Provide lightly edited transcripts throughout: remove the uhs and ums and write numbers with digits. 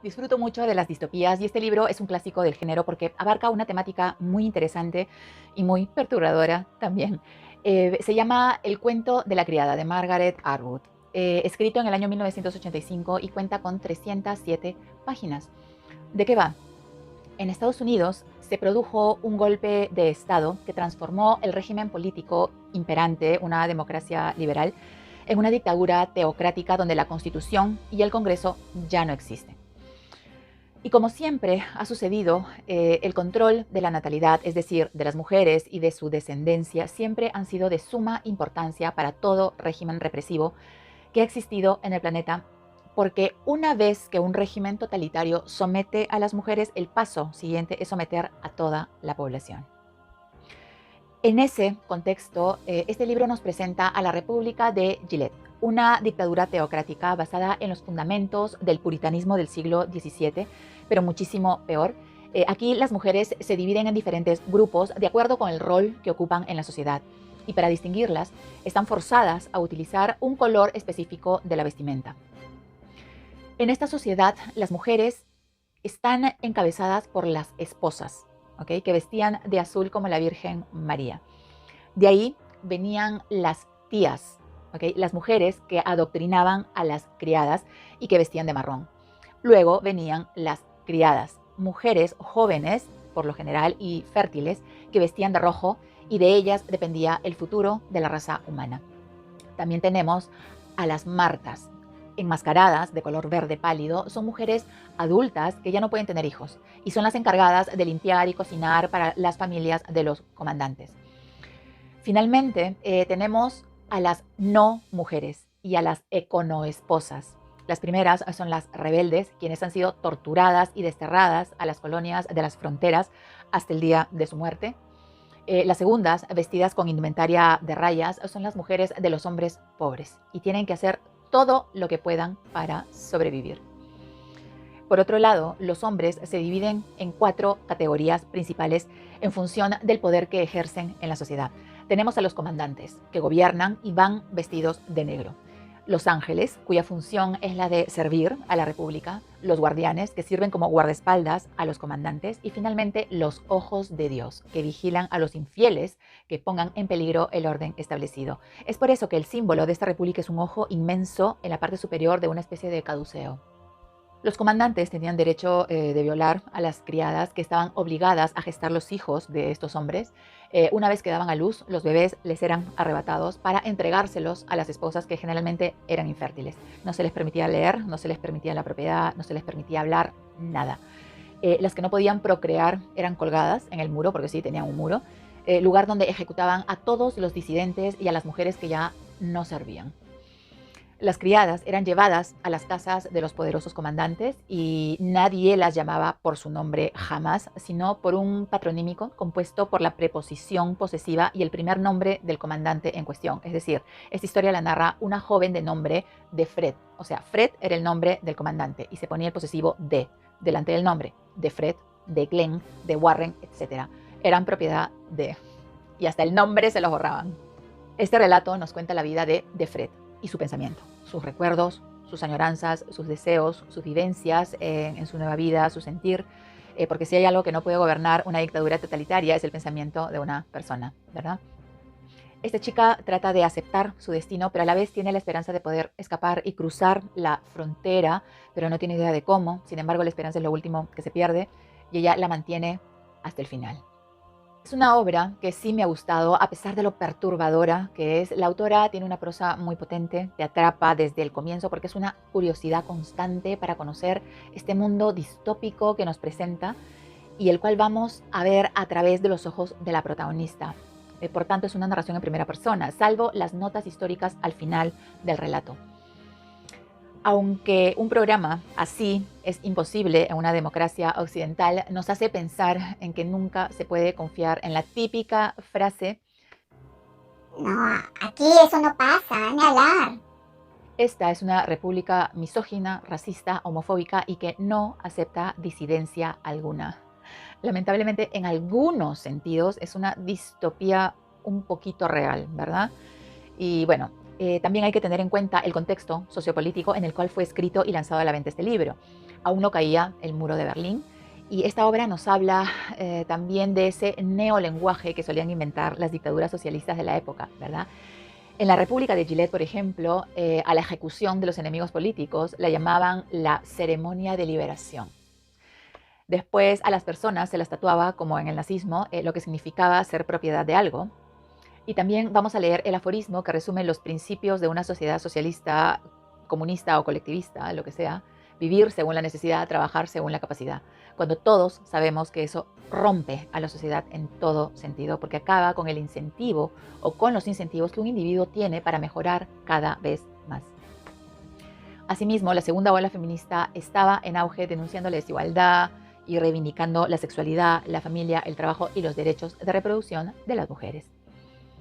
Disfruto mucho de las distopías y este libro es un clásico del género porque abarca una temática muy interesante y muy perturbadora también. Se llama El cuento de la criada de Margaret Atwood, escrito en el año 1985 y cuenta con 307 páginas. ¿De qué va? En Estados Unidos se produjo un golpe de Estado que transformó el régimen político imperante, una democracia liberal, en una dictadura teocrática donde la Constitución y el Congreso ya no existen. Y como siempre ha sucedido, el control de la natalidad, es decir, de las mujeres y de su descendencia, siempre han sido de suma importancia para todo régimen represivo que ha existido en el planeta, porque una vez que un régimen totalitario somete a las mujeres, el paso siguiente es someter a toda la población. En ese contexto, este libro nos presenta a la República de Gilead, una dictadura teocrática basada en los fundamentos del puritanismo del siglo XVII, pero muchísimo peor. Aquí las mujeres se dividen en diferentes grupos de acuerdo con el rol que ocupan en la sociedad. Y para distinguirlas, están forzadas a utilizar un color específico de la vestimenta. En esta sociedad, las mujeres están encabezadas por las esposas, ¿okay? Que vestían de azul como la Virgen María. De ahí venían las tías, ¿okay? Las mujeres que adoctrinaban a las criadas y que vestían de marrón. Luego venían las criadas, mujeres jóvenes, por lo general, y fértiles, que vestían de rojo, y de ellas dependía el futuro de la raza humana. También tenemos a las martas, enmascaradas de color verde pálido. Son mujeres adultas que ya no pueden tener hijos y son las encargadas de limpiar y cocinar para las familias de los comandantes. Finalmente, tenemos a las no mujeres y a las econoesposas. Las primeras son las rebeldes, quienes han sido torturadas y desterradas a las colonias de las fronteras hasta el día de su muerte. Las segundas, vestidas con indumentaria de rayas, son las mujeres de los hombres pobres y tienen que hacer todo lo que puedan para sobrevivir. Por otro lado, los hombres se dividen en 4 categorías principales en función del poder que ejercen en la sociedad. Tenemos a los comandantes, que gobiernan y van vestidos de negro. Los ángeles, cuya función es la de servir a la república. Los guardianes, que sirven como guardaespaldas a los comandantes. Y finalmente, los ojos de Dios, que vigilan a los infieles que pongan en peligro el orden establecido. Es por eso que el símbolo de esta república es un ojo inmenso en la parte superior de una especie de caduceo. Los comandantes tenían derecho de violar a las criadas, que estaban obligadas a gestar los hijos de estos hombres. Una vez que daban a luz, los bebés les eran arrebatados para entregárselos a las esposas, que generalmente eran infértiles. No se les permitía leer, no se les permitía la propiedad, no se les permitía hablar, nada. Las que no podían procrear eran colgadas en el muro, porque sí, tenían un muro, lugar donde ejecutaban a todos los disidentes y a las mujeres que ya no servían. Las criadas eran llevadas a las casas de los poderosos comandantes y nadie las llamaba por su nombre jamás, sino por un patronímico compuesto por la preposición posesiva y el primer nombre del comandante en cuestión. Es decir, esta historia la narra una joven de nombre de Fred. O sea, Fred era el nombre del comandante y se ponía el posesivo de delante del nombre, de Fred, de Glenn, de Warren, etc. Eran propiedad de... y hasta el nombre se los borraban. Este relato nos cuenta la vida de Fred y su pensamiento, sus recuerdos, sus añoranzas, sus deseos, sus vivencias en su nueva vida, su sentir, porque si hay algo que no puede gobernar una dictadura totalitaria es el pensamiento de una persona, ¿verdad? Esta chica trata de aceptar su destino, pero a la vez tiene la esperanza de poder escapar y cruzar la frontera, pero no tiene idea de cómo. Sin embargo, la esperanza es lo último que se pierde y ella la mantiene hasta el final. Es una obra que sí me ha gustado, a pesar de lo perturbadora que es. La autora tiene una prosa muy potente, te atrapa desde el comienzo porque es una curiosidad constante para conocer este mundo distópico que nos presenta y el cual vamos a ver a través de los ojos de la protagonista. Por tanto, es una narración en primera persona, salvo las notas históricas al final del relato. Aunque un programa así es imposible en una democracia occidental, nos hace pensar en que nunca se puede confiar en la típica frase: No, aquí eso no pasa, ni hablar. esta es una república misógina, racista, homofóbica y que no acepta disidencia alguna. Lamentablemente, en algunos sentidos es una distopía un poquito real, ¿verdad? Y bueno, También hay que tener en cuenta el contexto sociopolítico en el cual fue escrito y lanzado a la venta este libro. Aún no caía el muro de Berlín, y esta obra nos habla también de ese neolenguaje que solían inventar las dictaduras socialistas de la época, ¿verdad? En la República de Gilead, por ejemplo, a la ejecución de los enemigos políticos la llamaban la ceremonia de liberación. Después a las personas se las tatuaba, como en el nazismo, lo que significaba ser propiedad de algo. Y también vamos a leer el aforismo que resume los principios de una sociedad socialista, comunista o colectivista, lo que sea: vivir según la necesidad, trabajar según la capacidad. Cuando todos sabemos que eso rompe a la sociedad en todo sentido, porque acaba con el incentivo o con los incentivos que un individuo tiene para mejorar cada vez más. Asimismo, la segunda ola feminista estaba en auge, denunciando la desigualdad y reivindicando la sexualidad, la familia, el trabajo y los derechos de reproducción de las mujeres.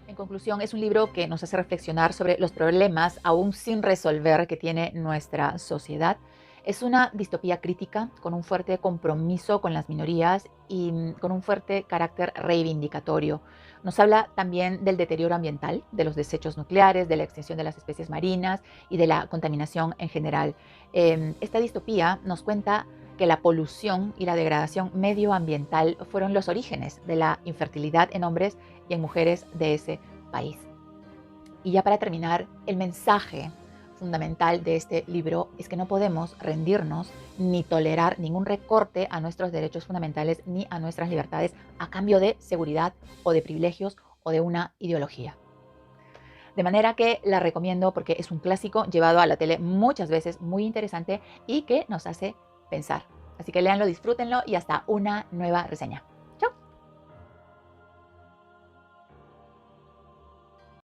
En conclusión, es un libro que nos hace reflexionar sobre los problemas aún sin resolver que tiene nuestra sociedad. Es una distopía crítica con un fuerte compromiso con las minorías y con un fuerte carácter reivindicatorio. Nos habla también del deterioro ambiental, de los desechos nucleares, de la extinción de las especies marinas y de la contaminación en general. Esta distopía nos cuenta que la polución y la degradación medioambiental fueron los orígenes de la infertilidad en hombres y en mujeres de ese país. Y ya para terminar, el mensaje fundamental de este libro es que no podemos rendirnos ni tolerar ningún recorte a nuestros derechos fundamentales ni a nuestras libertades a cambio de seguridad o de privilegios o de una ideología. De manera que la recomiendo porque es un clásico llevado a la tele muchas veces, muy interesante y que nos hace pensar. Así que léanlo, disfrútenlo y hasta una nueva reseña.